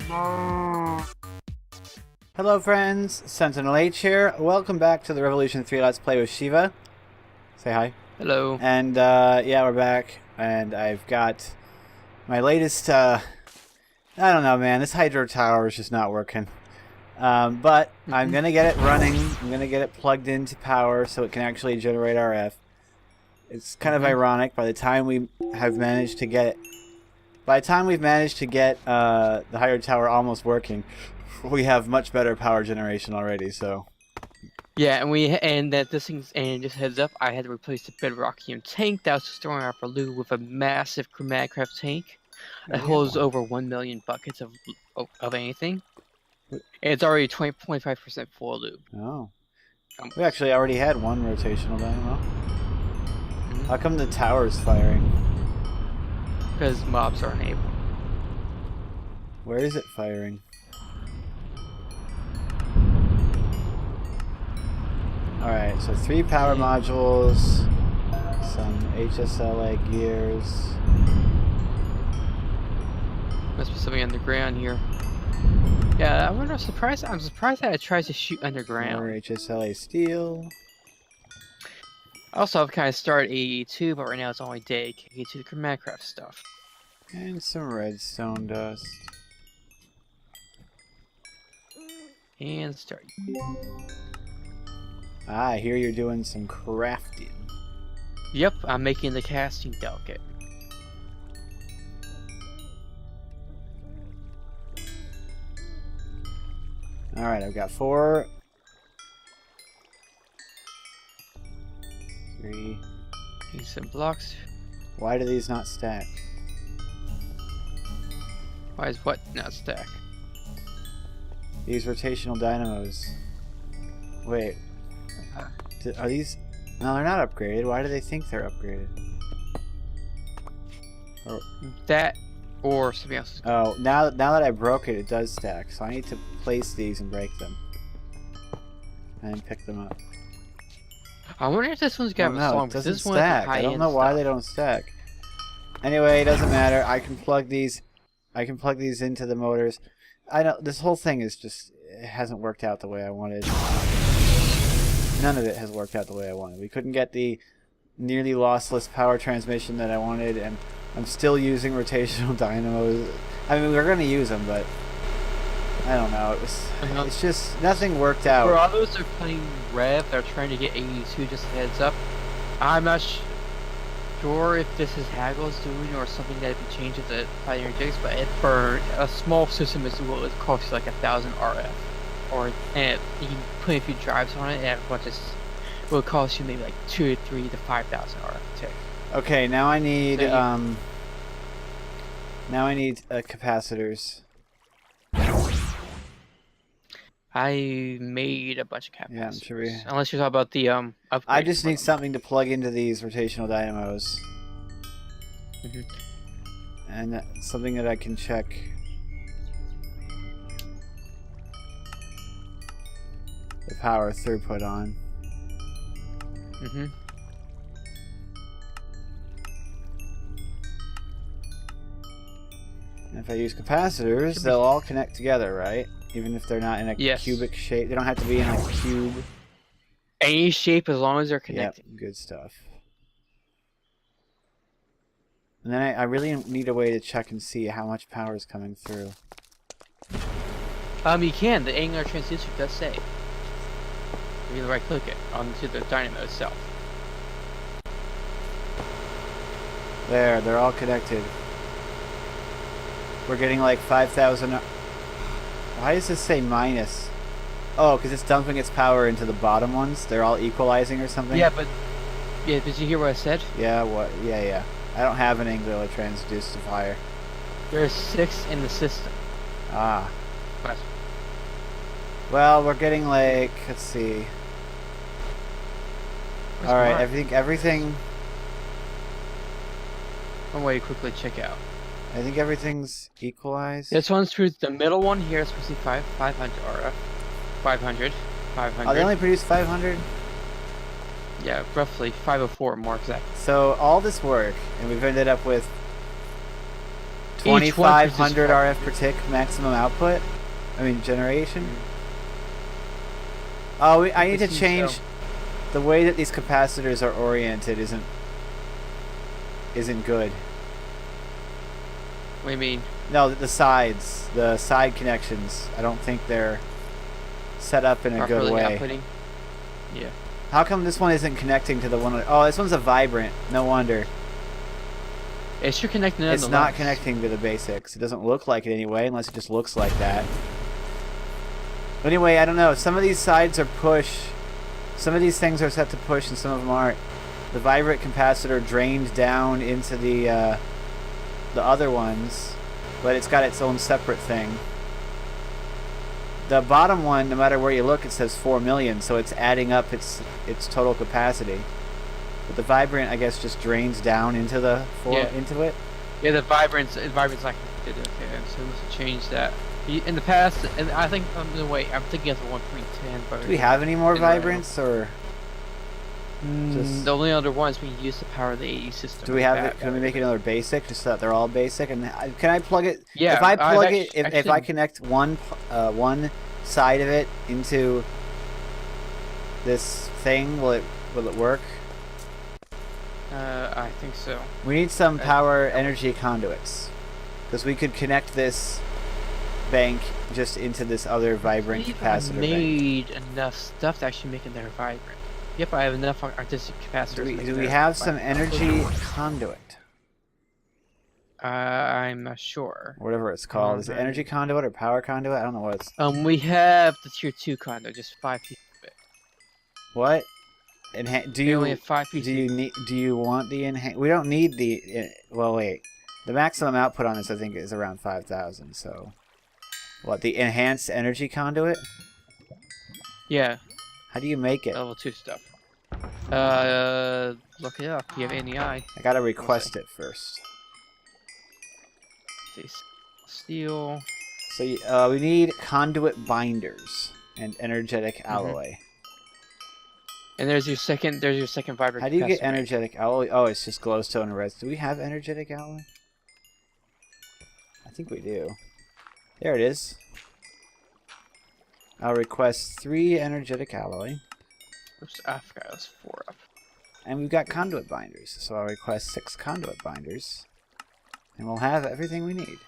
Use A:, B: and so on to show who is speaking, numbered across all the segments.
A: Hello friends, SentinalhMC here. Welcome back to the Revolution 3 Let's Play with Shiva. Say hi.
B: Hello.
A: And yeah, we're back, and I've got my latest, I don't know man, this hydro tower is just not working. But I'm gonna get it running, I'm gonna get it plugged into power so it can actually generate RF. It's kind of ironic, by the time we have managed to get it, by the time we've managed to get the hydro tower almost working, we have much better power generation already, so.
B: Yeah, and this thing's, and just heads up, I had to replace the bedrockium tank that was storing our lube with a massive Minecraft tank that holds over 1 million buckets of anything. And it's already 25% full of lube.
A: Oh. We actually already had one rotational dynamo. How come the tower's firing?
B: Because mobs aren't able.
A: Where is it firing? Alright, so 3 power modules, some HSLA gears.
B: Must be something underground here. Yeah, I'm surprised that it tries to shoot underground.
A: More HSLA steel.
B: Also, I've kind of started AE2, but right now it's only dedicated to the Minecraft stuff.
A: And some redstone dust.
B: And start.
A: Ah, I hear you're doing some crafting.
B: Yep, I'm making the casting delicate.
A: Alright, I've got 4. 3.
B: Need some blocks.
A: Why do these not stack?
B: Why is what not stack?
A: These rotational dynamos. Wait. Are these... No, they're not upgraded. Why do they think they're upgraded? Or...
B: That or something else.
A: Oh, now that I broke it, it does stack. So I need to place these and break them. And pick them up.
B: I wonder if this one's got a song.
A: It doesn't
B: this
A: stack. I don't know why they don't stack. Anyway, it doesn't matter. I can plug these into the motors. I know this whole thing is just, it hasn't worked out the way I wanted. None of it has worked out the way I wanted. We couldn't get the nearly lossless power transmission that I wanted, and I'm still using rotational dynamos. I mean, we're going to use them, but I don't know. It's just, nothing worked out.
B: For others that are playing Rev, they're trying to get 82, just a heads up. I'm not sure if this is Haggle's doing or something that can change the Pioneer jigs, but it burned. A small system is what would cost you like 1,000 RF. And you can put a few drives on it, and it will cost you maybe like 2 to 3 to 5,000 RF too.
A: Okay, now I need capacitors.
B: I made a bunch of capacitors.
A: Yeah, I'm sure we...
B: Unless you're talking about the upgrade.
A: I just need something to plug into these rotational dynamos. And something that I can check. The power throughput on. And if I use capacitors, they'll all connect together, right? Even if they're not in a cubic shape. They don't have to be in a cube.
B: Any shape as long as they're connected.
A: Yep, good stuff. And then I really need a way to check and see how much power is coming through.
B: You can. The angular transducer does say. You can right-click it onto the dynamo itself.
A: There, they're all connected. We're getting like 5,000... Why does this say minus? Oh, because it's dumping its power into the bottom ones? They're all equalizing or something?
B: Yeah, but... Yeah, did you hear what I said?
A: Yeah, what? Yeah. I don't have an angular transducifier.
B: There's 6 in the system.
A: Ah.
B: What?
A: Well, we're getting like... Let's see. Alright, I think everything...
B: One way to quickly check out.
A: I think everything's equalized.
B: This one's true. The middle one here is supposed to be 500 RF. 500.
A: Oh, they only produce 500?
B: Yeah, roughly 504 more exactly.
A: So all this work, and we've ended up with 2500 RF per tick maximum output. I mean generation. Oh, I need to change the way that these capacitors are oriented. Isn't good.
B: What do you mean?
A: No, the sides, the side connections. I don't think they're set up in a good way.
B: Outputting? Yeah.
A: How come this one isn't connecting to the one? Oh, this one's a vibrant. No wonder.
B: It should connect nonetheless.
A: It's not connecting to the basics. It doesn't look like it anyway, unless it just looks like that. But anyway, I don't know. Some of these sides are push. Some of these things are set to push, and some of them aren't. The vibrant capacitor drained down into the other ones, but it's got its own separate thing. The bottom one, no matter where you look, it says 4 million, so it's adding up its total capacity. But the vibrant, I guess, just drains down into the into it.
B: Yeah, the vibrant's not connected. Okay, so we must change that. In the past, and I think no wait, I'm thinking of the 1.10.
A: Do we have any more vibrants, or just
B: the only other ones we use to power the AE system?
A: do we have it? Can we make another basic, just so that they're all basic? And can I plug it?
B: Yeah.
A: If I plug it, if I connect one side of it into this thing, will it work?
B: I think so.
A: We need some power energy conduits, because we could connect this bank just into this other vibrant capacitor bank.
B: Made enough stuff to actually make it there vibrant. Yep, I have enough artistic capacitors.
A: Do we have some energy conduit?
B: I'm not sure.
A: Whatever it's called. Is it energy conduit or power conduit? I don't know what it's...
B: We have the tier 2 conduit, just 5 pieces of it.
A: What?
B: We only have 5 pieces.
A: Do you want the enhance? We don't need the... Well, wait. The maximum output on this, I think, is around 5,000, so... What, the enhanced energy conduit?
B: Yeah.
A: How do you make it?
B: Level 2 stuff. Look it up. You have NEI.
A: I gotta request it first.
B: Steel.
A: So we need conduit binders and energetic alloy.
B: And there's your second vibrant.
A: How do you get energetic alloy? Oh, it's just glowstone and red. Do we have energetic alloy? I think we do. There it is. I'll request 3 energetic alloy.
B: Oops, I forgot it was 4 up.
A: And we've got conduit binders, so I'll request 6 conduit binders. And we'll have everything we need.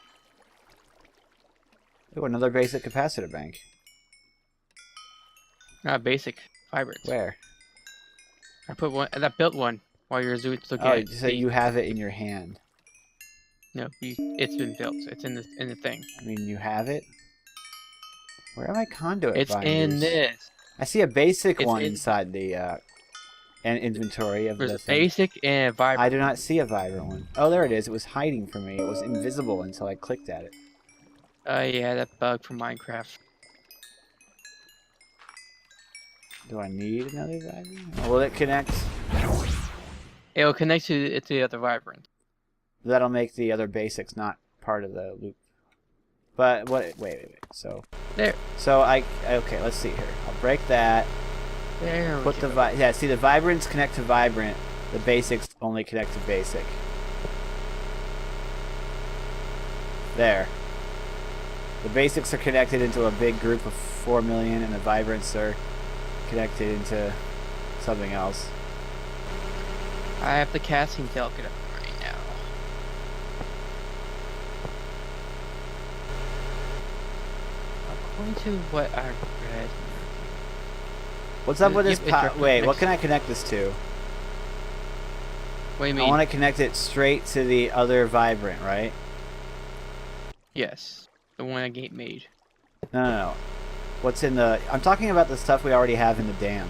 A: Ooh, another basic capacitor bank.
B: Basic vibrant.
A: Where?
B: I put one. I built one while you're looking at it.
A: So you have it in your hand.
B: No, it's been built. It's in the thing.
A: I mean, you have it? Where are my conduit binders?
B: It's in this.
A: I see a basic one inside the inventory of the thing.
B: Basic and vibrant.
A: I do not see a vibrant one. Oh, there it is. It was hiding from me. It was invisible until I clicked at it.
B: Yeah, that bug from Minecraft.
A: Do I need another vibrant? Or will it connect?
B: It will connect to the other vibrant.
A: That'll make the other basics not part of the loop. But what? Wait. So
B: there.
A: So okay. Let's see here. I'll break that.
B: There.
A: Put the yeah. See, the vibrants connect to vibrant. The basics only connect to basic. There. The basics are connected into a big group of 4 million, and the vibrants are connected into something else.
B: I have the casting delicate up right now. According to what I read.
A: What's up with this? Wait, what can I connect this to?
B: What do you mean?
A: I want to connect it straight to the other vibrant, right?
B: Yes, the one I get made.
A: No. What's in the... I'm talking about the stuff we already have in the dam.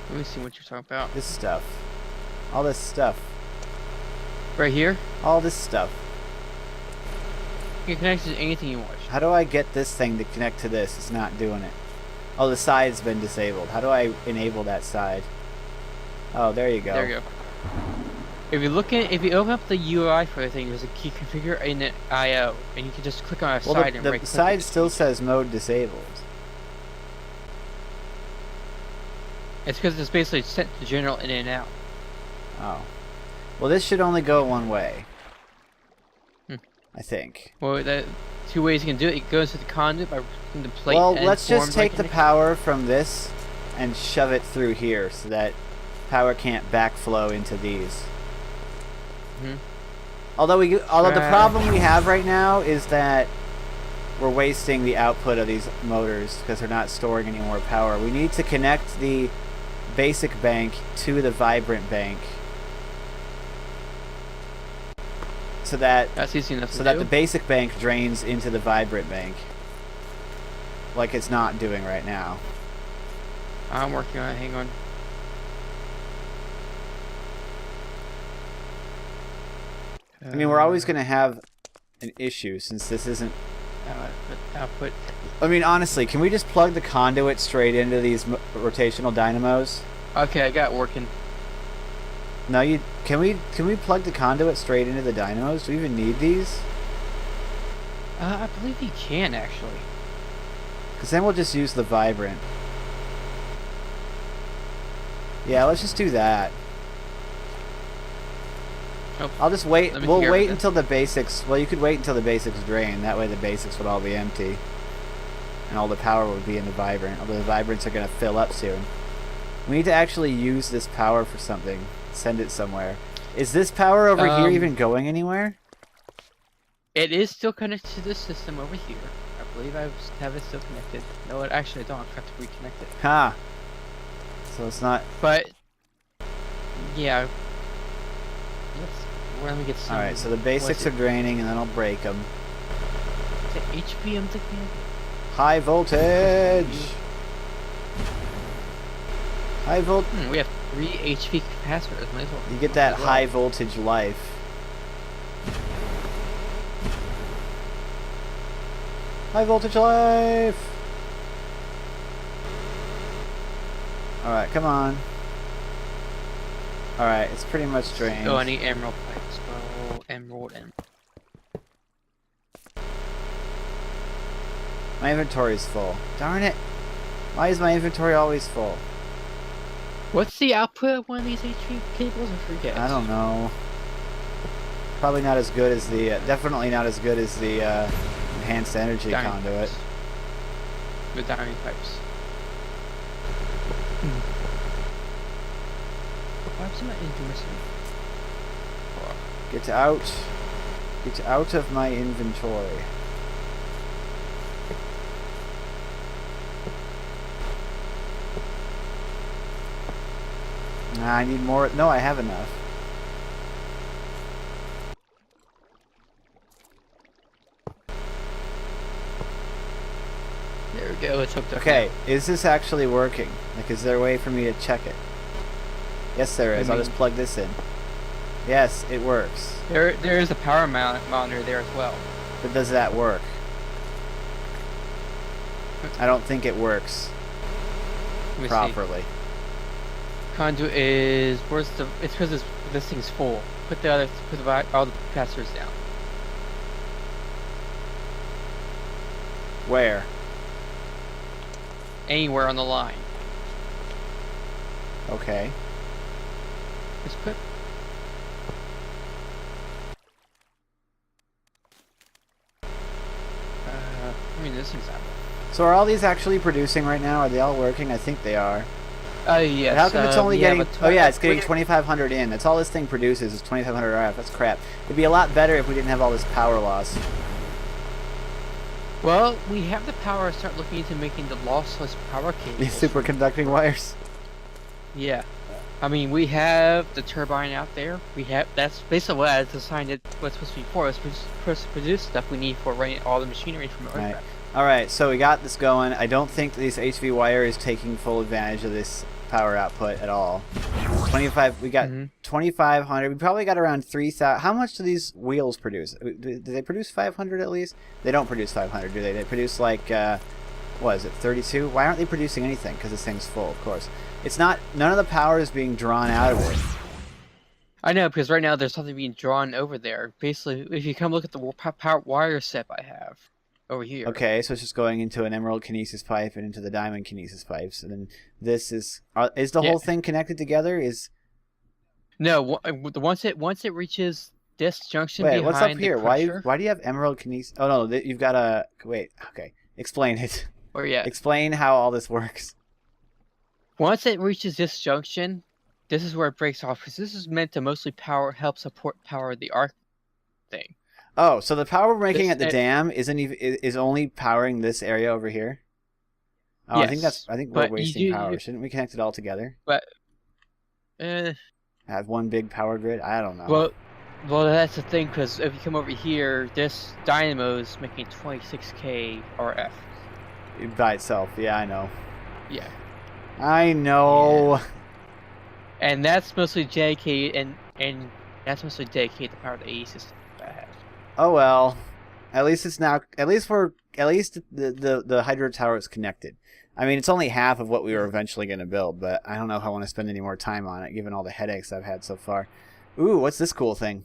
B: Let me see what you're talking about.
A: This stuff. All this stuff.
B: Right here?
A: All this stuff.
B: You can connect to anything you want.
A: How do I get this thing to connect to this? It's not doing it. Oh, the side's been disabled. How do I enable that side? Oh, there you go.
B: There you go. If you open up the UI for the thing, there's a key configure in the IO, and you can just click on a side and right-click.
A: The side still says mode disabled.
B: It's because it's basically set to general in and out.
A: Oh. Well, this should only go one way.
B: Hmm.
A: I think.
B: Well, that two ways you can do it. It goes to the conduit by putting the plate.
A: Well,
B: and
A: let's just take the
B: connection.
A: power from this and shove it through here so that power can't backflow into these.
B: Mhm.
A: Although the problem we have right now is that we're wasting the output of these motors because they're not storing any more power. We need to connect the basic bank to the vibrant bank so that
B: That's easy enough to do.
A: the basic bank drains into the vibrant bank like it's not doing right now.
B: I'm working on it. Hang on.
A: I mean, we're always going to have an issue since this isn't...
B: Output.
A: I mean, honestly, can we just plug the conduit straight into these rotational dynamos?
B: Okay, I got it working.
A: No, can we plug the conduit straight into the dynamos? Do we even need these?
B: I believe you can actually.
A: Because then we'll just use the vibrant. Yeah, let's just do that.
B: Oh,
A: I'll just wait.
B: let me
A: We'll
B: figure
A: wait
B: out
A: until the basics... Well, you could wait until the basics drain. That way the basics would all be empty. And all the power would be in the vibrant. Although the vibrants are going to fill up soon. We need to actually use this power for something. Send it somewhere. Is this power over here even going anywhere?
B: It is still connected to this system over here. I believe I have it still connected. No, actually I don't. I have to reconnect it.
A: Ha! So it's not...
B: But yeah. Let me get some.
A: Alright, so the basics are draining and then I'll break them.
B: Is it HP I'm thinking of?
A: High voltage! High volt...
B: We have 3 HP capacitors. Might as well.
A: You get that high voltage life. High voltage life! Alright, come on. Alright, it's pretty much drained.
B: Oh, I need emerald pipes. Oh, emerald and...
A: My inventory's full. Darn it! Why is my inventory always full?
B: What's the output of one of these HP cables? I forget.
A: I don't know. Probably not as good as the... definitely not as good as the enhanced energy conduit.
B: Pipes. With diamond pipes. Why am I interested?
A: Get out. Get out of my inventory. Nah, I need more. No, I have enough.
B: There we go, it's hooked up.
A: Okay, is this actually working? Like, is there a way for me to check it? Yes, there is. I'll just plug this in. Yes, it works.
B: There is a power monitor there as well.
A: But does that work? I don't think it works properly.
B: See. Conduit is where's the? It's because this thing's full. Put all the capacitors down.
A: Where?
B: Anywhere on the line.
A: Okay.
B: Just put. I mean, this thing's out.
A: So are all these actually producing right now? Are they all working? I think they are.
B: Yes.
A: How come it's only getting... Oh yeah, it's getting
B: we're-
A: 2,500 in. That's all this thing produces is 2,500 RF. That's crap. It'd be a lot better if we didn't have all this power loss.
B: Well, we have the power to start looking into making the lossless power cables.
A: These superconducting wires.
B: Yeah. I mean, we have the turbine out there. That's basically what I designed it. What's supposed to be for. It's supposed to produce stuff we need for running all the machinery from Earth.
A: Right. Alright, so we got this going. I don't think this HV wire is taking full advantage of this power output at all. 25, we got 2,500. We probably got around 3,000. How much do these wheels produce? Do they produce 500 at least? They don't produce 500, do they? They produce like, what is it, 32? Why aren't they producing anything? Because this thing's full, of course. It's not, none of the power is being drawn out of it.
B: I know, because right now there's something being drawn over there. Basically, if you come look at the power wire set I have over here.
A: Okay, so it's just going into an emerald kinesis pipe and into the diamond kinesis pipes. And then this is the whole thing connected together?
B: No, once it reaches this junction
A: Wait,
B: behind
A: what's up
B: the
A: here?
B: crusher,
A: Why do you have emerald kinesis? Oh no, you've got a wait. Okay, explain it.
B: or yeah,
A: Explain how all this works.
B: once it reaches this junction, this is where it breaks off because this is meant to mostly help support power the arc thing.
A: Oh, so the power we're making
B: This
A: at the dam is only powering this area over here. Oh,
B: yes,
A: I think we're
B: but
A: wasting power. Shouldn't we connect it all together?
B: but
A: Have one big power grid? I don't know.
B: well, that's the thing because if you come over here, this dynamo is making 26k RF.
A: By itself, yeah, I know.
B: Yeah.
A: I know.
B: Yeah. And that's mostly dedicated, and that's mostly dedicated to power the AE system that I have.
A: Oh well. At least it's now. At least the hydro tower is connected. I mean, it's only half of what we were eventually going to build, but I don't know if I want to spend any more time on it, given all the headaches I've had so far. Ooh, what's this cool thing?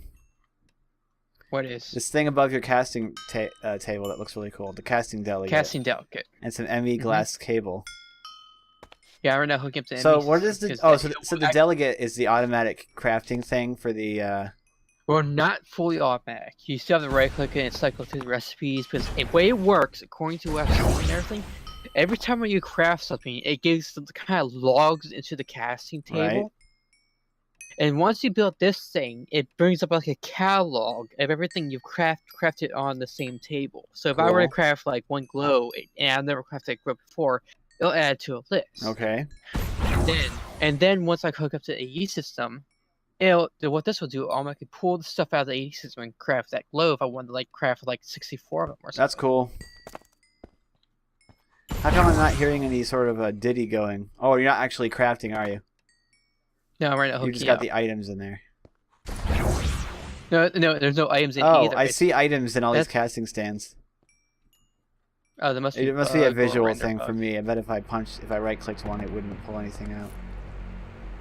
B: What is?
A: This thing above your casting table that looks really cool. The casting delegate.
B: Casting delegate.
A: And some ME glass cable.
B: Yeah, I now hooking up to
A: So
B: ME
A: what is the? Oh, so the delegate is the automatic crafting thing for the.
B: Well, not fully automatic. You still have to right click it and cycle through the recipes because the way it works, according to what I've seen and everything, every time when you craft something, it gives the kind of logs into the casting table.
A: Right.
B: And once you build this thing, it brings up like a catalog of everything you've crafted on the same table. So if I were to craft like one glow, and I've never crafted that glow before, it'll add to a list.
A: Okay.
B: And then once I hook up to the AE system, what this will do, I'll automatically pull the stuff out of the AE system and craft that glow if I wanted to like craft like 64 of them or something.
A: That's cool. How come I'm not hearing any sort of a ditty going? Oh, you're not actually crafting, are you?
B: No, right now
A: You just got the items in there.
B: No, there's no items in
A: either.
B: either.
A: I see items in all these casting stands.
B: Oh, there must be.
A: It must be a visual thing for me. I bet if I right-clicked one, it wouldn't pull anything out.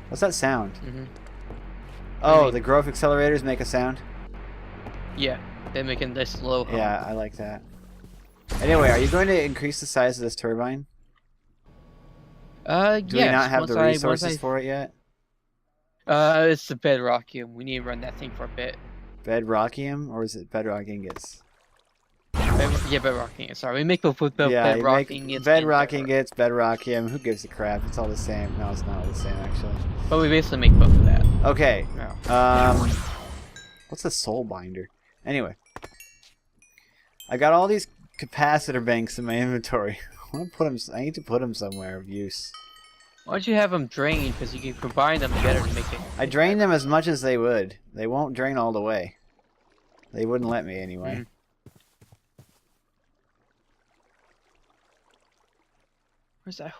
A: What's that sound? Oh, the growth accelerators make a sound?
B: Yeah, they make a nice low hum.
A: Yeah, I like that. Anyway, are you going to increase the size of this turbine?
B: Do
A: we not have the resources for it yet?
B: It's the bedrockium. We need to run that thing for a bit.
A: Bedrockium, or is it bedrock ingots?
B: Yeah, bedrock ingots. Sorry, we make both bedrock ingots.
A: Bedrock ingots, bedrockium. Who gives a crap? It's all the same. No, it's not all the same actually.
B: But we basically make both of that.
A: Okay.
B: No.
A: What's a soul binder? Anyway, I got all these capacitor banks in my inventory. I need to put them somewhere of use.
B: Why don't you have them drained? Because you can combine them together to make it.
A: I drain them as much as they would. They won't drain all the way. They wouldn't let me anyway.
B: Where's that?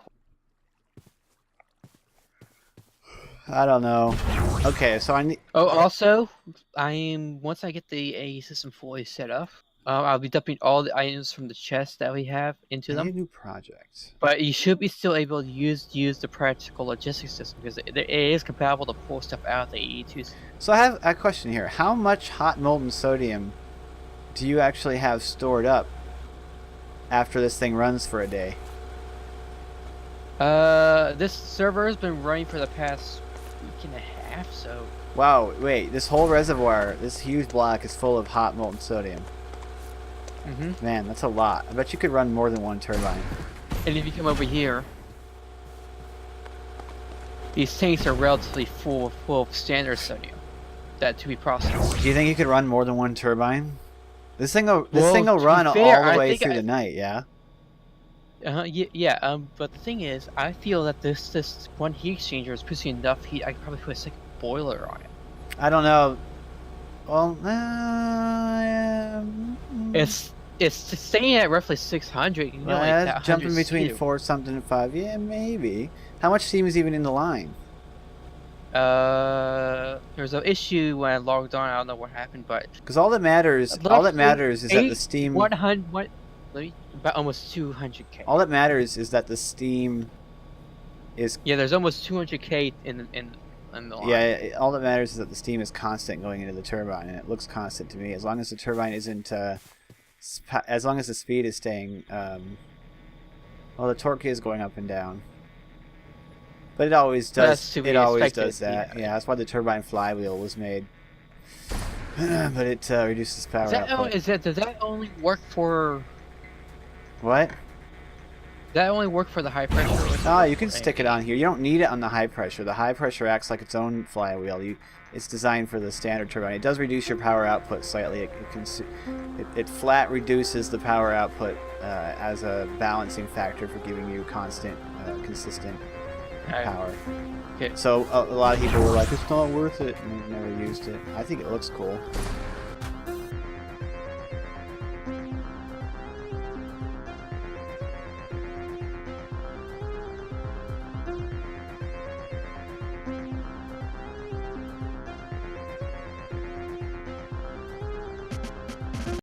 A: I don't know. Okay, so I need.
B: Oh, also, once I get the AE system fully set up, I'll be dumping all the items from the chest that we have into them.
A: A new project.
B: But you should be still able to use the practical logistics system because it is compatible to pull stuff out of the AE2.
A: So I have a question here. How much hot molten sodium do you actually have stored up after this thing runs for a day?
B: This server has been running for the past week and a half, so.
A: Wow, wait, this whole reservoir, this huge block is full of hot molten sodium. Man, that's a lot. I bet you could run more than one turbine.
B: And if you come over here, these tanks are relatively full of standard sodium that to be processed.
A: Do you think you could run more than one turbine? This thing will run all the way through the night, yeah?
B: Yeah, but the thing is, I feel that this one heat exchanger is pushing enough heat, I could probably put a second boiler on it.
A: I don't know. Well,
B: It's staying at roughly 600. You know, like that
A: jumping between 4 something and 5. Yeah, maybe. How much steam is even in the line?
B: There's an issue when I logged on. I don't know what happened, but
A: because all that matters is that the steam.
B: About almost 200k.
A: All that matters is that the steam is.
B: Yeah, there's almost 200k in the line.
A: Yeah, all that matters is that the steam is constant going into the turbine, and it looks constant to me. As long as the turbine isn't. As long as the speed is staying, well, the torque is going up and down, But it always
B: But that's
A: does.
B: to be
A: It always
B: expected,
A: does that.
B: yeah.
A: Yeah, that's why the turbine flywheel was made. But it reduces power output.
B: Does that only work for?
A: What?
B: Does that only work for the high pressure? Or does it
A: Ah,
B: work
A: you can
B: for
A: stick it
B: any-
A: on here. You don't need it on the high pressure. The high pressure acts like its own flywheel. It's designed for the standard turbine. It does reduce your power output slightly. It flat reduces the power output as a balancing factor for giving you constant, consistent power.
B: Okay.
A: So a lot of people were like, it's not worth it, and they've never used it. I think it looks cool.